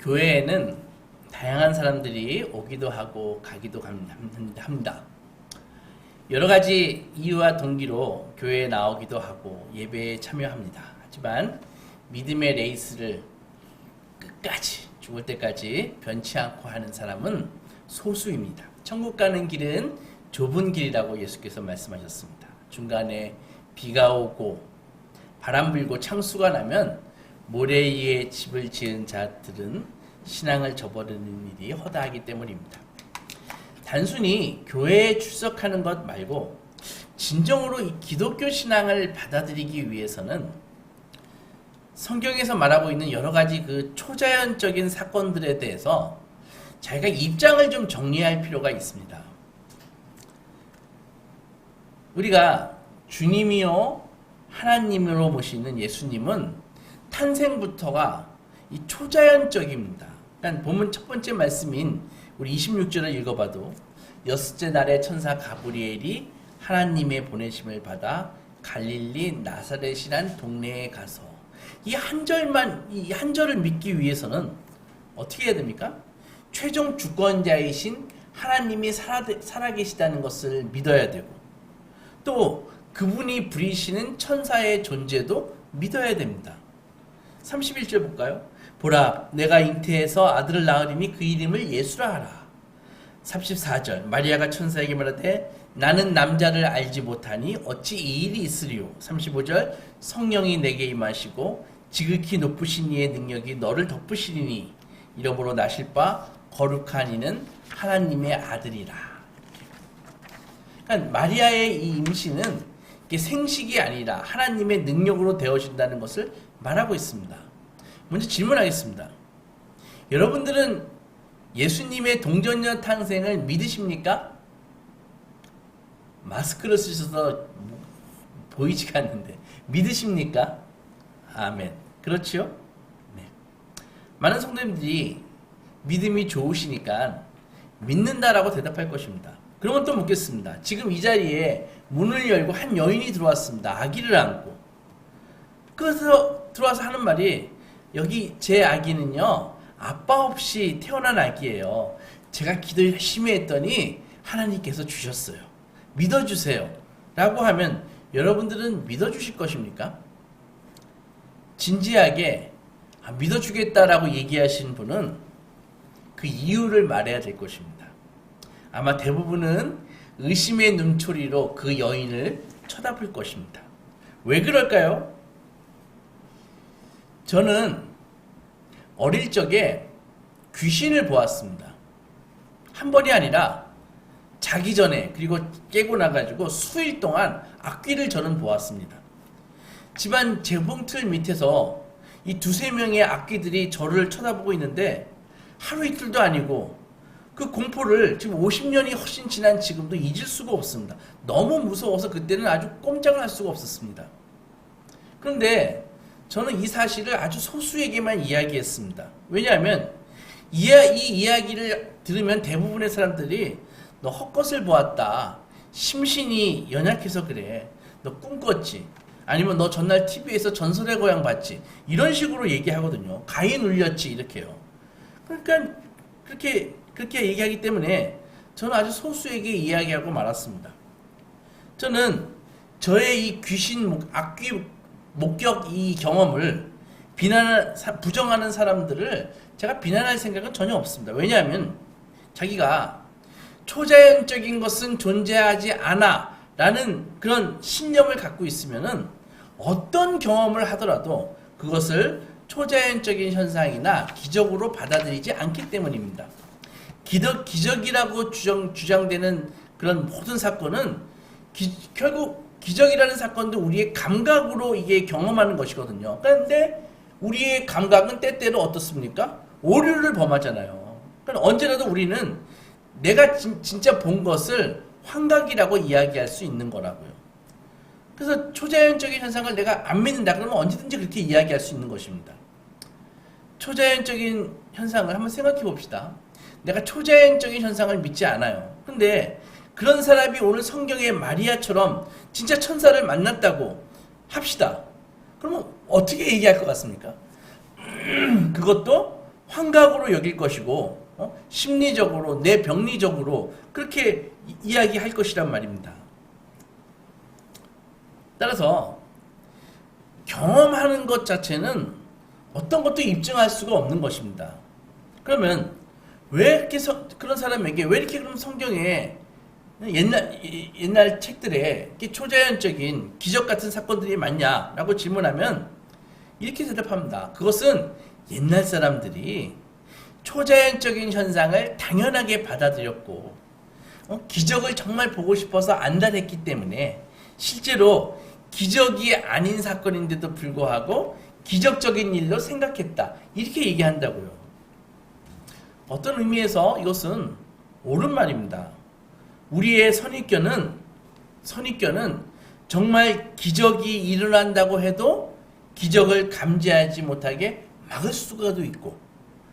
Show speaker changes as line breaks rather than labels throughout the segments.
교회에는 다양한 사람들이 오기도 하고 가기도 합니다. 여러 가지 이유와 동기로 교회에 나오기도 하고 예배에 참여합니다. 하지만 믿음의 레이스를 끝까지 죽을 때까지 변치 않고 하는 사람은 소수입니다. 천국 가는 길은 좁은 길이라고 예수께서 말씀하셨습니다. 중간에 비가 오고 바람 불고 창수가 나면 모래 위에 집을 지은 자들은 신앙을 저버리는 일이 허다하기 때문입니다. 단순히 교회에 출석하는 것 말고 진정으로 이 기독교 신앙을 받아들이기 위해서는 성경에서 말하고 있는 여러 가지 그 초자연적인 사건들에 대해서 자기가 입장을 좀 정리할 필요가 있습니다. 우리가 주님이요 하나님으로 모시는 예수님은 탄생부터가 이 초자연적입니다. 그러니까 본문 첫 번째 말씀인 우리 26절을 읽어봐도 여섯째 날에 천사 가브리엘이 하나님의 보내심을 받아 갈릴리 나사렛이란 동네에 가서 이 한 절을 믿기 위해서는 어떻게 해야 됩니까? 최종 주권자이신 하나님이 살아계시다는 것을 믿어야 되고 또 그분이 부리시는 천사의 존재도 믿어야 됩니다. 31절 볼까요? 보라, 내가 잉태해서 아들을 낳으리니 그 이름을 예수라 하라. 34절, 마리아가 천사에게 말하되 나는 남자를 알지 못하니 어찌 이 일이 있으리요. 35절, 성령이 내게 임하시고 지극히 높으신 이의 능력이 너를 덮으시리니 이러므로 나실 바 거룩한 이는 하나님의 아들이라. 그러니까 마리아의 이 임신은 이게 생식이 아니라 하나님의 능력으로 되어진다는 것을 말하고 있습니다. 먼저 질문하겠습니다. 여러분들은 예수님의 동정녀 탄생을 믿으십니까? 마스크를 쓰셔서 보이지가 않는데 믿으십니까? 아멘. 그렇죠? 네. 많은 성도님들이 믿음이 좋으시니까 믿는다라고 대답할 것입니다. 그러면 또 묻겠습니다. 지금 이 자리에 문을 열고 한 여인이 들어왔습니다. 아기를 안고. 그래서 들어와서 하는 말이 여기 제 아기는요 아빠 없이 태어난 아기예요. 제가 기도 열심히 했더니 하나님께서 주셨어요. 믿어주세요 라고 하면 여러분들은 믿어주실 것입니까? 진지하게 믿어주겠다라고 얘기하신 분은 그 이유를 말해야 될 것입니다. 아마 대부분은 의심의 눈초리로 그 여인을 쳐다볼 것입니다. 왜 그럴까요? 저는 어릴 적에 귀신을 보았습니다. 한 번이 아니라 자기 전에 그리고 깨고 나가지고 수일 동안 악귀를 저는 보았습니다. 집안 재봉틀 밑에서 이 두세 명의 악귀들이 저를 쳐다보고 있는데 하루 이틀도 아니고 그 공포를 지금 50년이 훨씬 지난 지금도 잊을 수가 없습니다. 너무 무서워서 그때는 아주 꼼짝을 할 수가 없었습니다. 그런데 저는 이 사실을 아주 소수에게만 이야기했습니다. 왜냐하면 이 이야기를 들으면 대부분의 사람들이 너 헛것을 보았다. 심신이 연약해서 그래. 너 꿈꿨지. 아니면 너 전날 TV에서 전설의 고향 봤지. 이런 식으로 얘기하거든요. 가인 울렸지. 이렇게요. 그러니까 그렇게 얘기하기 때문에 저는 아주 소수에게 이야기하고 말았습니다. 저는 저의 이 귀신, 악귀, 목격 이 경험을 부정하는 사람들을 제가 비난할 생각은 전혀 없습니다. 왜냐하면 자기가 초자연적인 것은 존재하지 않아 라는 그런 신념을 갖고 있으면은 어떤 경험을 하더라도 그것을 초자연적인 현상이나 기적으로 받아들이지 않기 때문입니다. 기적이라고 주장되는 그런 모든 사건은 결국 기적이라는 사건도 우리의 감각으로 이게 경험하는 것이거든요. 그런데 우리의 감각은 때때로 어떻습니까? 오류를 범하잖아요. 그러니까 언제라도 우리는 내가 진짜 본 것을 환각이라고 이야기할 수 있는 거라고요. 그래서 초자연적인 현상을 내가 안 믿는다 그러면 언제든지 그렇게 이야기할 수 있는 것입니다. 초자연적인 현상을 한번 생각해 봅시다. 내가 초자연적인 현상을 믿지 않아요. 근데 그런 사람이 오늘 성경의 마리아처럼 진짜 천사를 만났다고 합시다. 그러면 어떻게 얘기할 것 같습니까? 그것도 환각으로 여길 것이고 심리적으로 뇌병리적으로 그렇게 이야기할 것이란 말입니다. 따라서 경험하는 것 자체는 어떤 것도 입증할 수가 없는 것입니다. 그러면 왜 이렇게 그런 사람에게 왜 이렇게 그럼 성경에 옛날 책들에 이렇게 초자연적인 기적 같은 사건들이 많냐라고 질문하면 이렇게 대답합니다. 그것은 옛날 사람들이 초자연적인 현상을 당연하게 받아들였고 기적을 정말 보고 싶어서 안달했기 때문에 실제로 기적이 아닌 사건인데도 불구하고 기적적인 일로 생각했다. 이렇게 얘기한다고요. 어떤 의미에서 이것은 옳은 말입니다. 우리의 선입견은 정말 기적이 일어난다고 해도 기적을 감지하지 못하게 막을 수가도 있고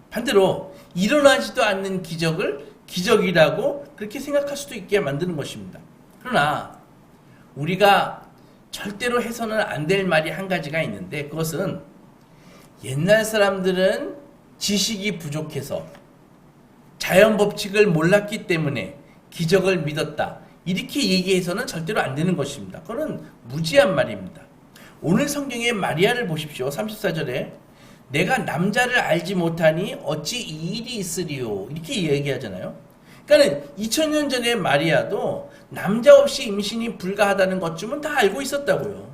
반대로 일어나지도 않는 기적을 기적이라고 그렇게 생각할 수도 있게 만드는 것입니다. 그러나 우리가 절대로 해서는 안 될 말이 한 가지가 있는데 그것은 옛날 사람들은 지식이 부족해서 자연 법칙을 몰랐기 때문에 기적을 믿었다. 이렇게 얘기해서는 절대로 안 되는 것입니다. 그건 무지한 말입니다. 오늘 성경의 마리아를 보십시오. 34절에 내가 남자를 알지 못하니 어찌 이 일이 있으리요. 이렇게 얘기하잖아요. 그러니까 2000년 전에 마리아도 남자 없이 임신이 불가하다는 것쯤은 다 알고 있었다고요.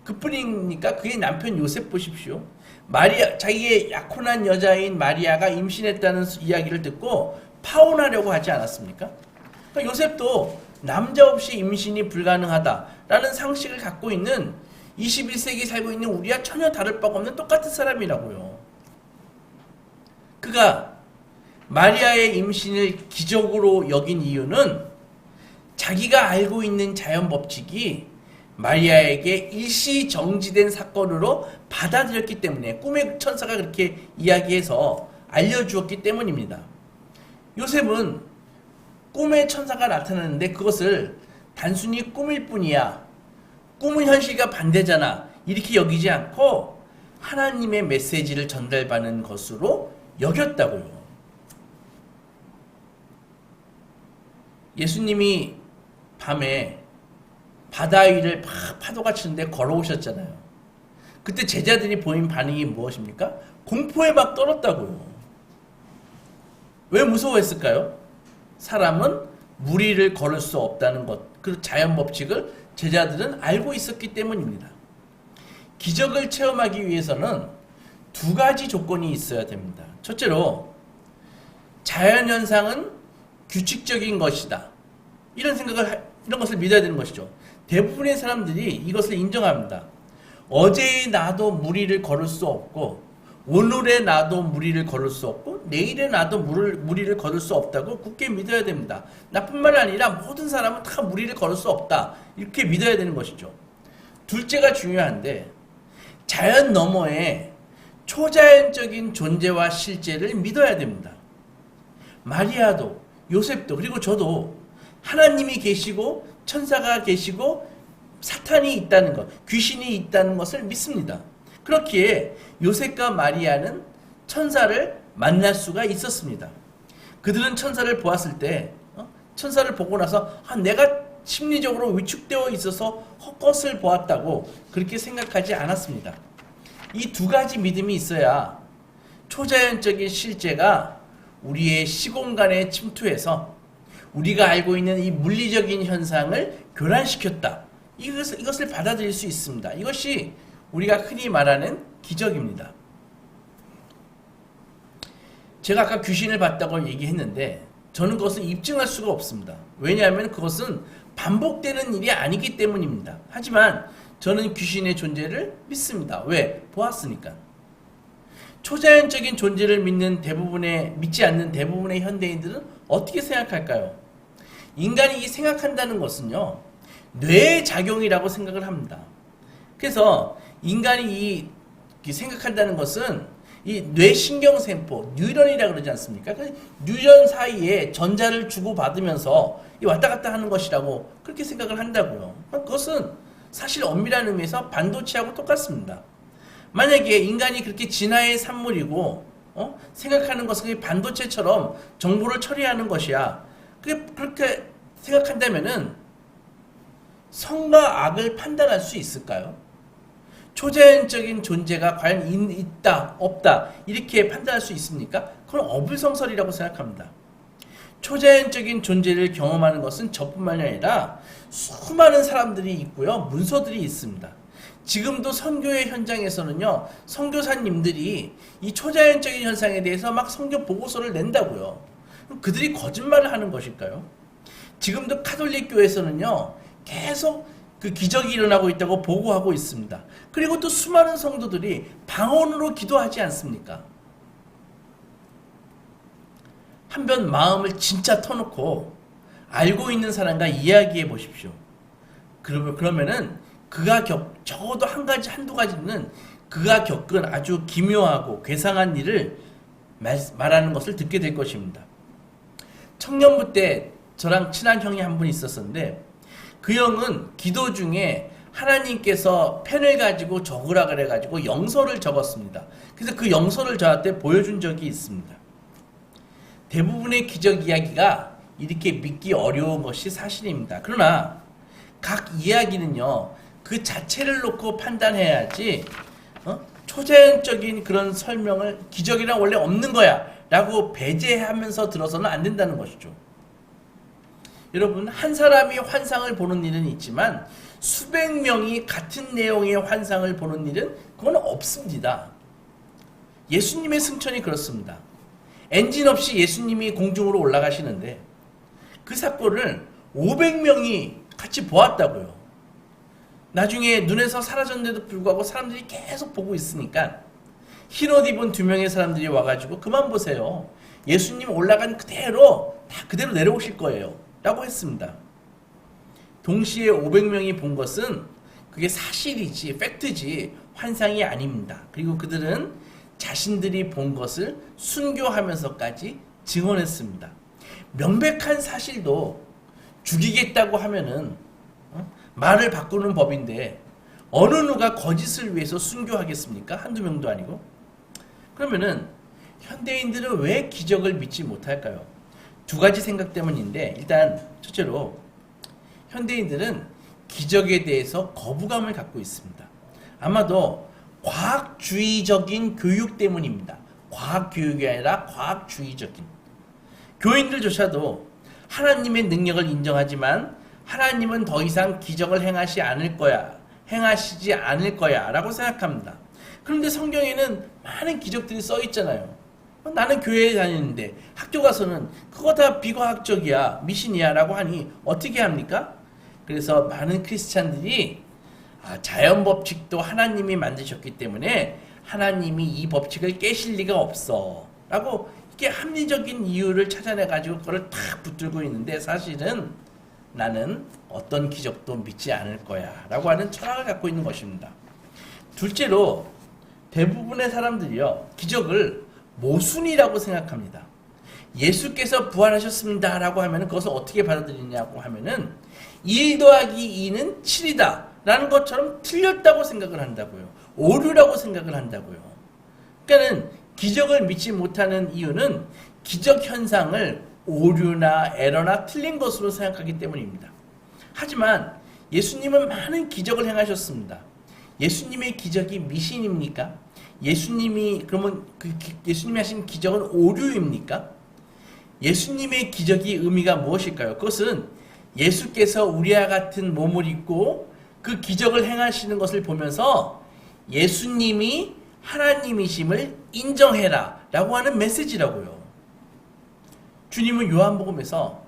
그뿐이니까 그의 남편 요셉 보십시오. 마리아, 자기의 약혼한 여자인 마리아가 임신했다는 이야기를 듣고 파혼하려고 하지 않았습니까? 그러니까 요셉도 남자 없이 임신이 불가능하다라는 상식을 갖고 있는 21세기 살고 있는 우리와 전혀 다를 바가 없는 똑같은 사람이라고요. 그가 마리아의 임신을 기적으로 여긴 이유는 자기가 알고 있는 자연 법칙이 마리아에게 일시정지된 사건으로 받아들였기 때문에 꿈의 천사가 그렇게 이야기해서 알려주었기 때문입니다. 요셉은 꿈의 천사가 나타났는데 그것을 단순히 꿈일 뿐이야. 꿈은 현실과 반대잖아. 이렇게 여기지 않고 하나님의 메시지를 전달받는 것으로 여겼다고요. 예수님이 밤에 바다 위를 파도가 치는데 걸어오셨잖아요. 그때 제자들이 보인 반응이 무엇입니까? 공포에 막 떨었다고요. 왜 무서워했을까요? 사람은 무리를 걸을 수 없다는 것, 그 자연 법칙을 제자들은 알고 있었기 때문입니다. 기적을 체험하기 위해서는 두 가지 조건이 있어야 됩니다. 첫째로 자연현상은 규칙적인 것이다. 이런 것을 믿어야 되는 것이죠. 대부분의 사람들이 이것을 인정합니다. 어제의 나도 무리를 걸을 수 없고 오늘의 나도 무리를 걸을 수 없고 내일의 나도 무리를 걸을 수 없다고 굳게 믿어야 됩니다. 나뿐만 아니라 모든 사람은 다 무리를 걸을 수 없다. 이렇게 믿어야 되는 것이죠. 둘째가 중요한데 자연 너머에 초자연적인 존재와 실제를 믿어야 됩니다. 마리아도 요셉도 그리고 저도 하나님이 계시고 천사가 계시고 사탄이 있다는 것, 귀신이 있다는 것을 믿습니다. 그렇기에 요셉과 마리아는 천사를 만날 수가 있었습니다. 그들은 천사를 보았을 때 천사를 보고 나서 내가 심리적으로 위축되어 있어서 헛것을 보았다고 그렇게 생각하지 않았습니다. 이 두 가지 믿음이 있어야 초자연적인 실제가 우리의 시공간에 침투해서 우리가 알고 있는 이 물리적인 현상을 교란시켰다. 이것을 받아들일 수 있습니다. 이것이 우리가 흔히 말하는 기적입니다. 제가 아까 귀신을 봤다고 얘기했는데 저는 그것을 입증할 수가 없습니다. 왜냐하면 그것은 반복되는 일이 아니기 때문입니다. 하지만 저는 귀신의 존재를 믿습니다. 왜? 보았으니까. 초자연적인 존재를 믿지 않는 대부분의 현대인들은 어떻게 생각할까요? 인간이 생각한다는 것은요, 뇌의 작용이라고 생각을 합니다. 그래서 인간이 생각한다는 것은 이 뇌신경세포, 뉴런이라고 그러지 않습니까? 그 뉴런 사이에 전자를 주고받으면서 왔다 갔다 하는 것이라고 그렇게 생각을 한다고요. 그것은 사실 엄밀한 의미에서 반도체하고 똑같습니다. 만약에 인간이 그렇게 진화의 산물이고 생각하는 것은 반도체처럼 정보를 처리하는 것이야. 그렇게 생각한다면은 선과 악을 판단할 수 있을까요? 초자연적인 존재가 과연 있다, 없다 이렇게 판단할 수 있습니까? 그건 어불성설이라고 생각합니다. 초자연적인 존재를 경험하는 것은 저뿐만이 아니라 수많은 사람들이 있고요. 문서들이 있습니다. 지금도 선교의 현장에서는요. 선교사님들이 이 초자연적인 현상에 대해서 막 선교 보고서를 낸다고요. 그들이 거짓말을 하는 것일까요? 지금도 카톨릭 교회에서는요. 계속 그 기적이 일어나고 있다고 보고하고 있습니다. 그리고 또 수많은 성도들이 방언으로 기도하지 않습니까? 한번 마음을 진짜 터놓고 알고 있는 사람과 이야기해 보십시오. 그러면은 적어도 한두 가지는 그가 겪은 아주 기묘하고 괴상한 일을 말하는 것을 듣게 될 것입니다. 청년부 때 저랑 친한 형이 한 분 있었는데 그 형은 기도 중에 하나님께서 펜을 가지고 적으라 그래가지고 영서를 적었습니다. 그래서 그 영서를 저한테 보여준 적이 있습니다. 대부분의 기적 이야기가 이렇게 믿기 어려운 것이 사실입니다. 그러나 각 이야기는요, 그 자체를 놓고 판단해야지, 초자연적인 그런 설명을 기적이란 원래 없는 거야 라고 배제하면서 들어서는 안 된다는 것이죠. 여러분, 한 사람이 환상을 보는 일은 있지만 수백 명이 같은 내용의 환상을 보는 일은 그건 없습니다. 예수님의 승천이 그렇습니다. 엔진 없이 예수님이 공중으로 올라가시는데 그 사건을 500명이 같이 보았다고요. 나중에 눈에서 사라졌는데도 불구하고 사람들이 계속 보고 있으니까 흰옷 입은 2명의 사람들이 와가지고 그만 보세요. 예수님 올라간 그대로 다 그대로 내려오실 거예요. 라고 했습니다. 동시에 500명이 본 것은 그게 사실이지 팩트지 환상이 아닙니다. 그리고 그들은 자신들이 본 것을 순교하면서까지 증언했습니다. 명백한 사실도 죽이겠다고 하면은 말을 바꾸는 법인데 어느 누가 거짓을 위해서 순교하겠습니까? 한두 명도 아니고. 그러면은 현대인들은 왜 기적을 믿지 못할까요? 두 가지 생각 때문인데, 일단 첫째로 현대인들은 기적에 대해서 거부감을 갖고 있습니다. 아마도 과학주의적인 교육 때문입니다. 과학교육이 아니라 과학주의적인. 교인들조차도 하나님의 능력을 인정하지만 하나님은 더 이상 기적을 행하시지 않을 거야 라고 생각합니다. 그런데 성경에는 많은 기적들이 써 있잖아요. 나는 교회에 다니는데 학교 가서는 그거 다 비과학적이야, 미신이야 라고 하니 어떻게 합니까? 그래서 많은 크리스찬들이 자연 법칙도 하나님이 만드셨기 때문에 하나님이 이 법칙을 깨실 리가 없어 라고 이렇게 합리적인 이유를 찾아내가지고 그걸 탁 붙들고 있는데, 사실은 나는 어떤 기적도 믿지 않을 거야 라고 하는 철학을 갖고 있는 것입니다. 둘째로 대부분의 사람들이요, 기적을 모순이라고 생각합니다. 예수께서 부활하셨습니다 라고 하면 그것을 어떻게 받아들이냐고 하면은 1 더하기 2는 7이다 라는 것처럼 틀렸다고 생각을 한다고요. 오류라고 생각을 한다고요. 그러니까는 기적을 믿지 못하는 이유는 기적 현상을 오류나 에러나 틀린 것으로 생각하기 때문입니다. 하지만 예수님은 많은 기적을 행하셨습니다. 예수님의 기적이 미신입니까? 그러면 예수님이 하신 기적은 오류입니까? 예수님의 기적이 의미가 무엇일까요? 그것은 예수께서 우리와 같은 몸을 입고 그 기적을 행하시는 것을 보면서 예수님이 하나님이심을 인정해라 라고 하는 메시지라고요. 주님은 요한복음에서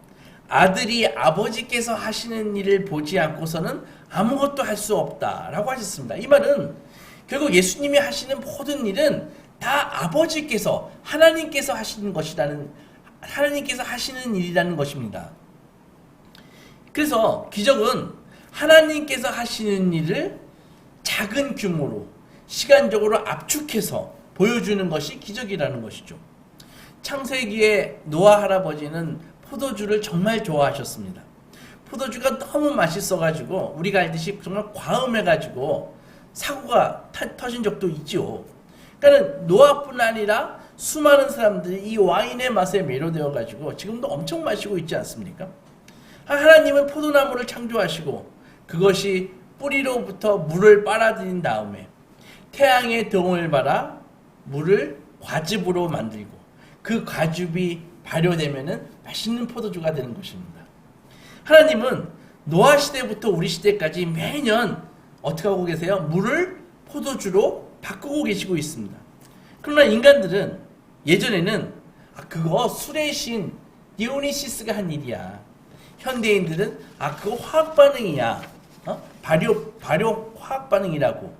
아들이 아버지께서 하시는 일을 보지 않고서는 아무것도 할 수 없다 라고 하셨습니다. 이 말은 결국 예수님이 하시는 모든 일은 다 아버지께서, 하나님께서 하시는 일이라는 것입니다. 그래서 기적은 하나님께서 하시는 일을 작은 규모로 시간적으로 압축해서 보여주는 것이 기적이라는 것이죠. 창세기에 노아 할아버지는 포도주를 정말 좋아하셨습니다. 포도주가 너무 맛있어가지고 우리가 알듯이 정말 과음해가지고 사고가 터진 적도 있죠. 그러니까 노아뿐 아니라 수많은 사람들이 이 와인의 맛에 매료되어 가지고 지금도 엄청 마시고 있지 않습니까? 하나님은 포도나무를 창조하시고 그것이 뿌리로부터 물을 빨아들인 다음에 태양의 등을 받아 물을 과즙으로 만들고 그 과즙이 발효되면은 맛있는 포도주가 되는 것입니다. 하나님은 노아 시대부터 우리 시대까지 매년 어떻게 하고 계세요? 물을 포도주로 바꾸고 계시고 있습니다. 그러나 인간들은 예전에는 그거 술의 신 디오니시스가 한 일이야. 현대인들은 그거 화학 반응이야. 발효 화학 반응이라고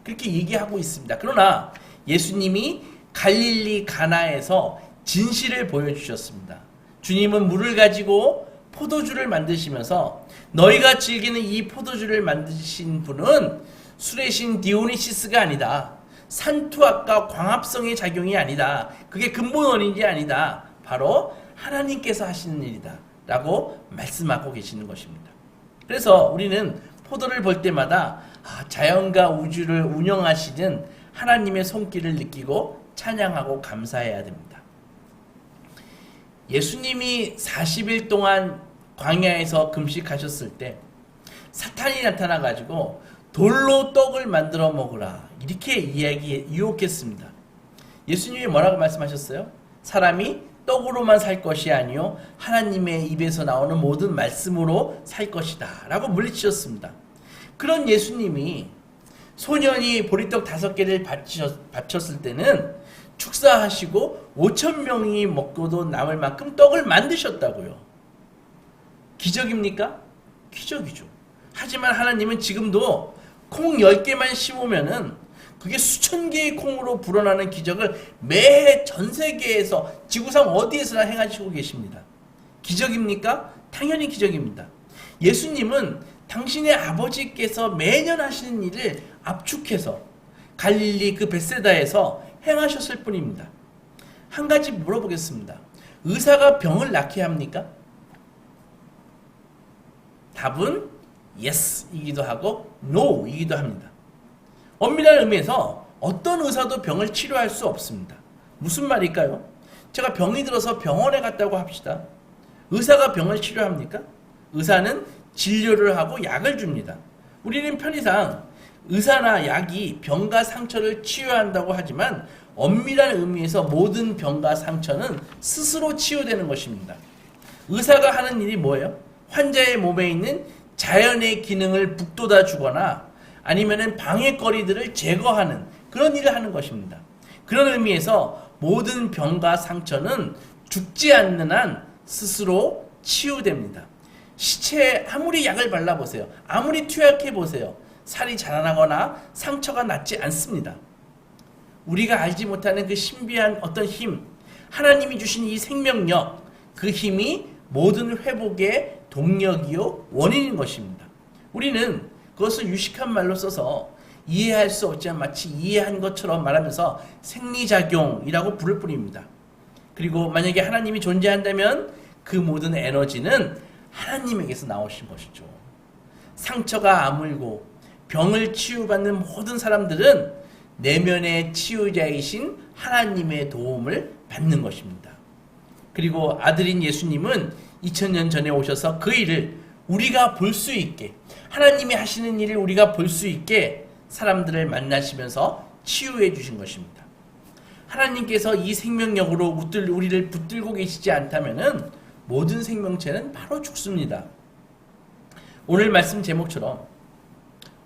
그렇게 얘기하고 있습니다. 그러나 예수님이 갈릴리 가나에서 진실을 보여주셨습니다. 주님은 물을 가지고 포도주를 만드시면서 너희가 즐기는 이 포도주를 만드신 분은 술의 신 디오니시스가 아니다. 산투압과 광합성의 작용이 아니다. 그게 근본 원인이 아니다. 바로 하나님께서 하시는 일이다. 라고 말씀하고 계시는 것입니다. 그래서 우리는 포도를 볼 때마다 자연과 우주를 운영하시는 하나님의 손길을 느끼고 찬양하고 감사해야 됩니다. 예수님이 40일 동안 광야에서 금식하셨을 때 사탄이 나타나 가지고 돌로 떡을 만들어 먹으라 이렇게 유혹했습니다. 예수님이 뭐라고 말씀하셨어요? 사람이 떡으로만 살 것이 아니요 하나님의 입에서 나오는 모든 말씀으로 살 것이다 라고 물리치셨습니다. 그런 예수님이 소년이 보리떡 5개를 바쳤을 때는 축사하시고 5,000명이 먹고도 남을 만큼 떡을 만드셨다고요. 기적입니까? 기적이죠. 하지만 하나님은 지금도 콩 10개만 심으면은 그게 수천 개의 콩으로 불어나는 기적을 매해 전 세계에서 지구상 어디에서나 행하시고 계십니다. 기적입니까? 당연히 기적입니다. 예수님은 당신의 아버지께서 매년 하시는 일을 압축해서 갈릴리 그 벳세다에서 행하셨을 뿐입니다. 한 가지 물어보겠습니다. 의사가 병을 낫게 합니까? 답은 yes이기도 하고 no이기도 합니다. 엄밀한 의미에서 어떤 의사도 병을 치료할 수 없습니다. 무슨 말일까요? 제가 병이 들어서 병원에 갔다고 합시다. 의사가 병을 치료합니까? 의사는 진료를 하고 약을 줍니다. 우리는 편의상 의사나 약이 병과 상처를 치유한다고 하지만 엄밀한 의미에서 모든 병과 상처는 스스로 치유되는 것입니다. 의사가 하는 일이 뭐예요? 환자의 몸에 있는 자연의 기능을 북돋아 주거나 아니면은 방해거리들을 제거하는 그런 일을 하는 것입니다. 그런 의미에서 모든 병과 상처는 죽지 않는 한 스스로 치유됩니다. 시체에 아무리 약을 발라보세요. 아무리 투약해보세요. 살이 자라나거나 상처가 낫지 않습니다. 우리가 알지 못하는 그 신비한 어떤 힘, 하나님이 주신 이 생명력, 그 힘이 모든 회복의 동력이요 원인인 것입니다. 우리는 그것을 유식한 말로 써서 이해할 수 없지만 마치 이해한 것처럼 말하면서 생리작용이라고 부를 뿐입니다. 그리고 만약에 하나님이 존재한다면 그 모든 에너지는 하나님에게서 나오신 것이죠. 상처가 아물고 병을 치유받는 모든 사람들은 내면의 치유자이신 하나님의 도움을 받는 것입니다. 그리고 아들인 예수님은 2000년 전에 오셔서 그 일을 우리가 볼 수 있게, 하나님이 하시는 일을 우리가 볼 수 있게 사람들을 만나시면서 치유해 주신 것입니다. 하나님께서 이 생명력으로 우리를 붙들고 계시지 않다면은 모든 생명체는 바로 죽습니다. 오늘 말씀 제목처럼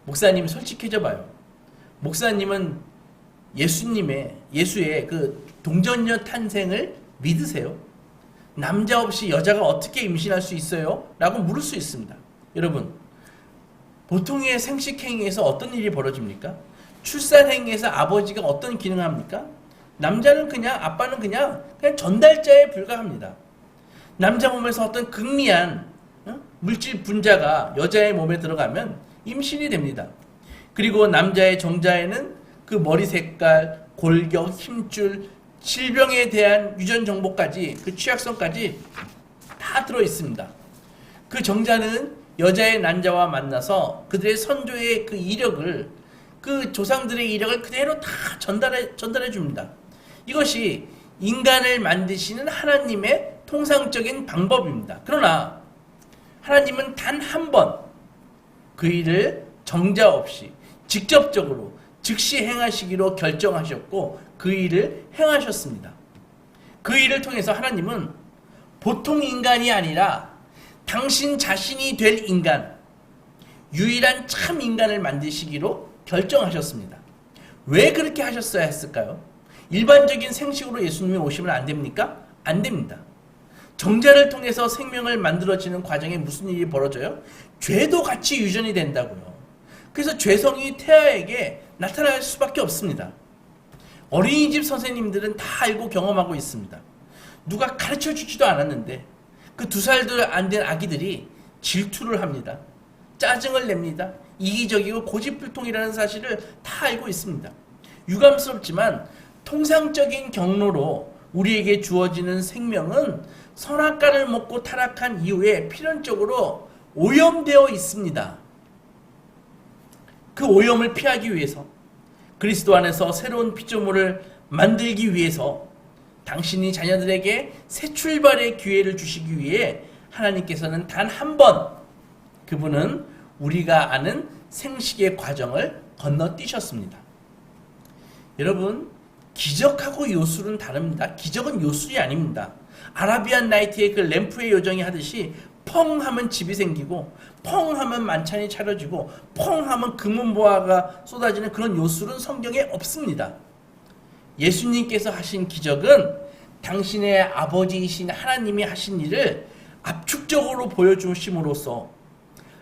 목사님 솔직해져 봐요. 목사님은 예수의 그 동정녀 탄생을 믿으세요? 남자 없이 여자가 어떻게 임신할 수 있어요? 라고 물을 수 있습니다. 여러분, 보통의 생식행위에서 어떤 일이 벌어집니까? 출산행위에서 아버지가 어떤 기능을 합니까? 남자는 아빠는 그냥 전달자에 불과합니다. 남자 몸에서 어떤 극미한 물질 분자가 여자의 몸에 들어가면 임신이 됩니다. 그리고 남자의 정자에는 그 머리 색깔, 골격, 힘줄, 질병에 대한 유전 정보까지, 그 취약성까지 다 들어 있습니다. 그 정자는 여자의 난자와 만나서 그들의 선조의 그 이력을, 그 조상들의 이력을 그대로 다 전달해 줍니다. 이것이 인간을 만드시는 하나님의 통상적인 방법입니다. 그러나 하나님은 단 한 번 그 일을 정자 없이 직접적으로 즉시 행하시기로 결정하셨고 그 일을 행하셨습니다. 그 일을 통해서 하나님은 보통 인간이 아니라 당신 자신이 될 인간, 유일한 참 인간을 만드시기로 결정하셨습니다. 왜 그렇게 하셨어야 했을까요? 일반적인 생식으로 예수님이 오시면 안 됩니까? 안 됩니다. 정자를 통해서 생명을 만들어지는 과정에 무슨 일이 벌어져요? 죄도 같이 유전이 된다고요. 그래서 죄성이 태아에게 나타날 수밖에 없습니다. 어린이집 선생님들은 다 알고 경험하고 있습니다. 누가 가르쳐 주지도 않았는데 그 2살도 안 된 아기들이 질투를 합니다. 짜증을 냅니다. 이기적이고 고집불통이라는 사실을 다 알고 있습니다. 유감스럽지만 통상적인 경로로 우리에게 주어지는 생명은 선악과를 먹고 타락한 이후에 필연적으로 오염되어 있습니다. 그 오염을 피하기 위해서 그리스도 안에서 새로운 피조물을 만들기 위해서 당신이 자녀들에게 새 출발의 기회를 주시기 위해 하나님께서는 단 한 번 그분은 우리가 아는 생식의 과정을 건너뛰셨습니다. 여러분, 기적하고 요술은 다릅니다. 기적은 요술이 아닙니다. 아라비안 나이트의 그 램프의 요정이 하듯이 펑 하면 집이 생기고 펑 하면 만찬이 차려지고 펑 하면 금은보화가 쏟아지는 그런 요술은 성경에 없습니다. 예수님께서 하신 기적은 당신의 아버지이신 하나님이 하신 일을 압축적으로 보여주심으로써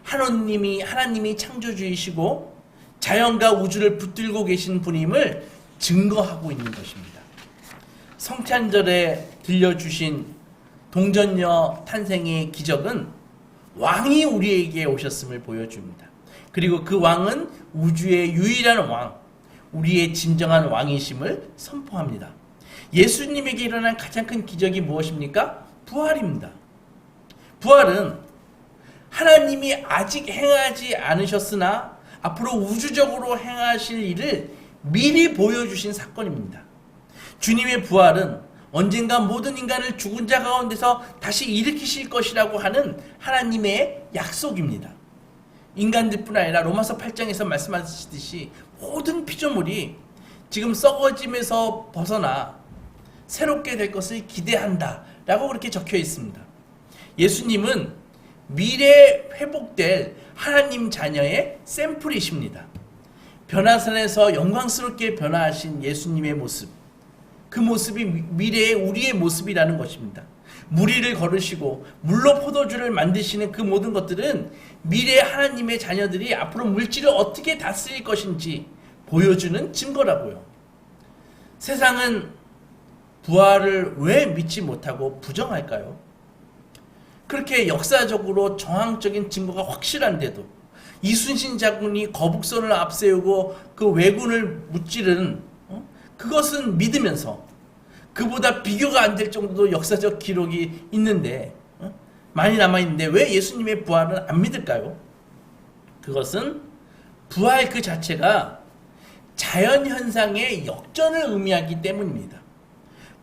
하나님이 창조주이시고 자연과 우주를 붙들고 계신 분임을 증거하고 있는 것입니다. 성탄절에 들려주신 동전녀 탄생의 기적은 왕이 우리에게 오셨음을 보여줍니다. 그리고 그 왕은 우주의 유일한 왕, 우리의 진정한 왕이심을 선포합니다. 예수님에게 일어난 가장 큰 기적이 무엇입니까? 부활입니다. 부활은 하나님이 아직 행하지 않으셨으나 앞으로 우주적으로 행하실 일을 미리 보여주신 사건입니다. 주님의 부활은 언젠가 모든 인간을 죽은 자 가운데서 다시 일으키실 것이라고 하는 하나님의 약속입니다. 인간들뿐 아니라 로마서 8장에서 말씀하시듯이 모든 피조물이 지금 썩어짐에서 벗어나 새롭게 될 것을 기대한다 라고 그렇게 적혀 있습니다. 예수님은 미래에 회복될 하나님 자녀의 샘플이십니다. 변화산에서 영광스럽게 변화하신 예수님의 모습, 그 모습이 미래의 우리의 모습이라는 것입니다. 물 위를 걸으시고 물로 포도주를 만드시는 그 모든 것들은 미래의 하나님의 자녀들이 앞으로 물질을 어떻게 다스릴 것인지 보여주는 증거라고요. 세상은 부활을 왜 믿지 못하고 부정할까요? 그렇게 역사적으로 정황적인 증거가 확실한데도 이순신 장군이 거북선을 앞세우고 그 왜군을 무찌른 그것은 믿으면서 그보다 비교가 안 될 정도로 역사적 기록이 있는데 많이 남아있는데 왜 예수님의 부활은 안 믿을까요? 그것은 부활 그 자체가 자연현상의 역전을 의미하기 때문입니다.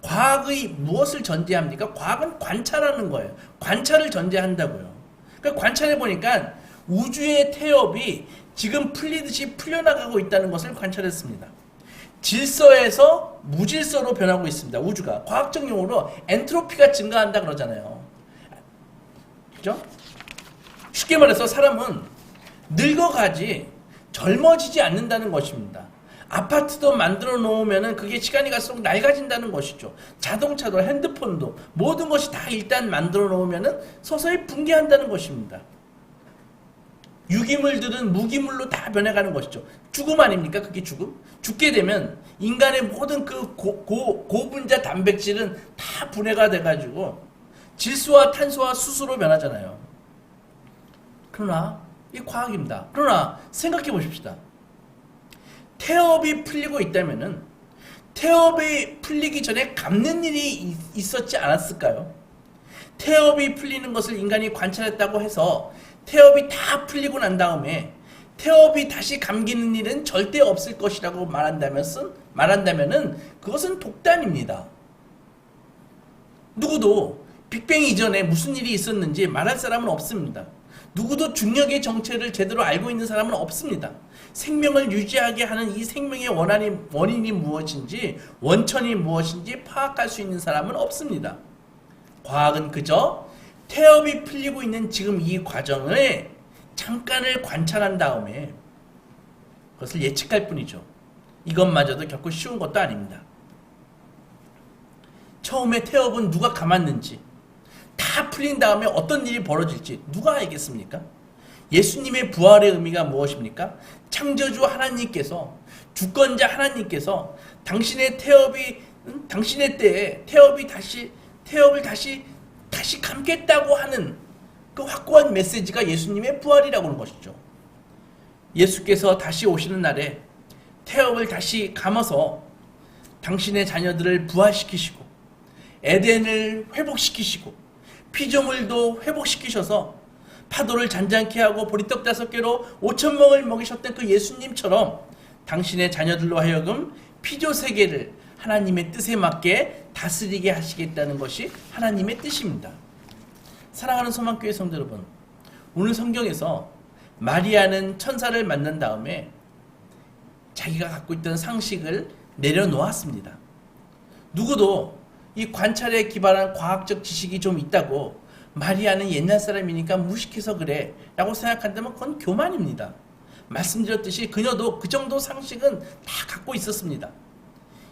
과학의 무엇을 전제합니까? 과학은 관찰하는 거예요. 관찰을 전제한다고요. 그러니까 관찰해 보니까 우주의 태엽이 지금 풀리듯이 풀려나가고 있다는 것을 관찰했습니다. 질서에서 무질서로 변하고 있습니다. 우주가. 과학적 용어로 엔트로피가 증가한다 그러잖아요. 그죠? 쉽게 말해서 사람은 늙어가지 젊어지지 않는다는 것입니다. 아파트도 만들어 놓으면 그게 시간이 갈수록 낡아진다는 것이죠. 자동차도 핸드폰도 모든 것이 다 일단 만들어 놓으면 서서히 붕괴한다는 것입니다. 유기물들은 무기물로 다 변해가는 것이죠. 죽음 아닙니까? 그게 죽음? 죽게 되면 인간의 모든 그 고분자 단백질은 다 분해가 돼가지고 질소와 탄소와 수소로 변하잖아요. 그러나 이게 과학입니다. 그러나 생각해 보십시다. 태엽이 풀리고 있다면은 태엽이 풀리기 전에 감는 일이 있었지 않았을까요? 태엽이 풀리는 것을 인간이 관찰했다고 해서 태엽이 다 풀리고 난 다음에 태엽이 다시 감기는 일은 절대 없을 것이라고 말한다면은 그것은 독단입니다. 누구도 빅뱅 이전에 무슨 일이 있었는지 말할 사람은 없습니다. 누구도 중력의 정체를 제대로 알고 있는 사람은 없습니다. 생명을 유지하게 하는 이 생명의 원인이 무엇인지, 원천이 무엇인지 파악할 수 있는 사람은 없습니다. 과학은 그저 태엽이 풀리고 있는 지금 이 과정을 잠깐을 관찰한 다음에 그것을 예측할 뿐이죠. 이것마저도 결코 쉬운 것도 아닙니다. 처음에 태엽은 누가 감았는지, 다 풀린 다음에 어떤 일이 벌어질지 누가 알겠습니까? 예수님의 부활의 의미가 무엇입니까? 창조주 하나님께서, 주권자 하나님께서 당신의 때에 태엽을 다시 감겠다고 하는 그 확고한 메시지가 예수님의 부활이라고 하는 것이죠. 예수께서 다시 오시는 날에 태엽을 다시 감아서 당신의 자녀들을 부활시키시고 에덴을 회복시키시고 피조물도 회복시키셔서 파도를 잔잔케 하고 보리떡 5개로 5,000명을 먹이셨던 그 예수님처럼 당신의 자녀들로 하여금 피조 세계를 하나님의 뜻에 맞게 다스리게 하시겠다는 것이 하나님의 뜻입니다. 사랑하는 소망교회 성도 여러분, 오늘 성경에서 마리아는 천사를 만난 다음에 자기가 갖고 있던 상식을 내려놓았습니다. 누구도 이 관찰에 기반한 과학적 지식이 좀 있다고 마리아는 옛날 사람이니까 무식해서 그래 라고 생각한다면 그건 교만입니다. 말씀드렸듯이 그녀도 그 정도 상식은 다 갖고 있었습니다.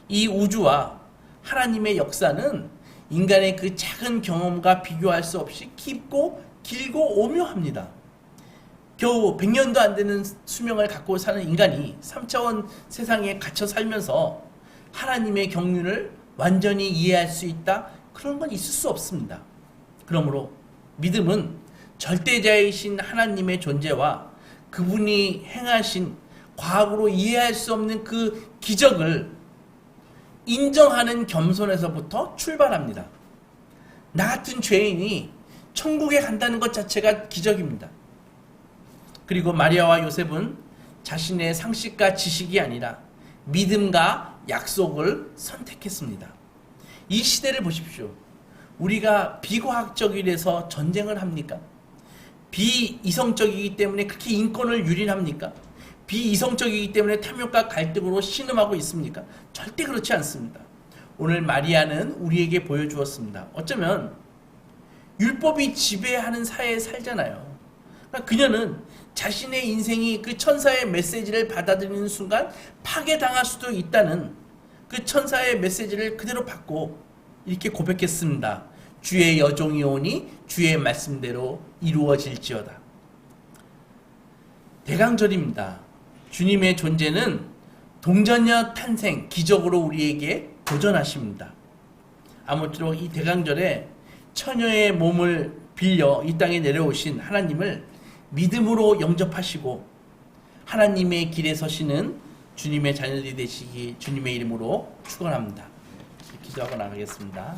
이 우주와 하나님의 역사는 인간의 그 작은 경험과 비교할 수 없이 깊고 길고 오묘합니다. 겨우 100년도 안 되는 수명을 갖고 사는 인간이 3차원 세상에 갇혀 살면서 하나님의 경륜을 완전히 이해할 수 있다? 그런 건 있을 수 없습니다. 그러므로 믿음은 절대자이신 하나님의 존재와 그분이 행하신 과학으로 이해할 수 없는 그 기적을 인정하는 겸손에서부터 출발합니다. 나 같은 죄인이 천국에 간다는 것 자체가 기적입니다. 그리고 마리아와 요셉은 자신의 상식과 지식이 아니라 믿음과 약속을 선택했습니다. 이 시대를 보십시오. 우리가 비과학적이라서 전쟁을 합니까? 비이성적이기 때문에 그렇게 인권을 유린합니까? 비이성적이기 때문에 탐욕과 갈등으로 신음하고 있습니까? 절대 그렇지 않습니다. 오늘 마리아는 우리에게 보여주었습니다. 어쩌면 율법이 지배하는 사회에 살잖아요. 그러니까 그녀는 자신의 인생이 그 천사의 메시지를 받아들이는 순간 파괴당할 수도 있다는 그 천사의 메시지를 그대로 받고 이렇게 고백했습니다. 주의 여종이 오니 주의 말씀대로 이루어질지어다. 대강절입니다. 주님의 존재는 동전녀 탄생, 기적으로 우리에게 도전하십니다. 아무쪼록 이 대강절에 처녀의 몸을 빌려 이 땅에 내려오신 하나님을 믿음으로 영접하시고 하나님의 길에 서시는 주님의 자녀들이 되시기 주님의 이름으로 축원합니다. 기도하고 나가겠습니다.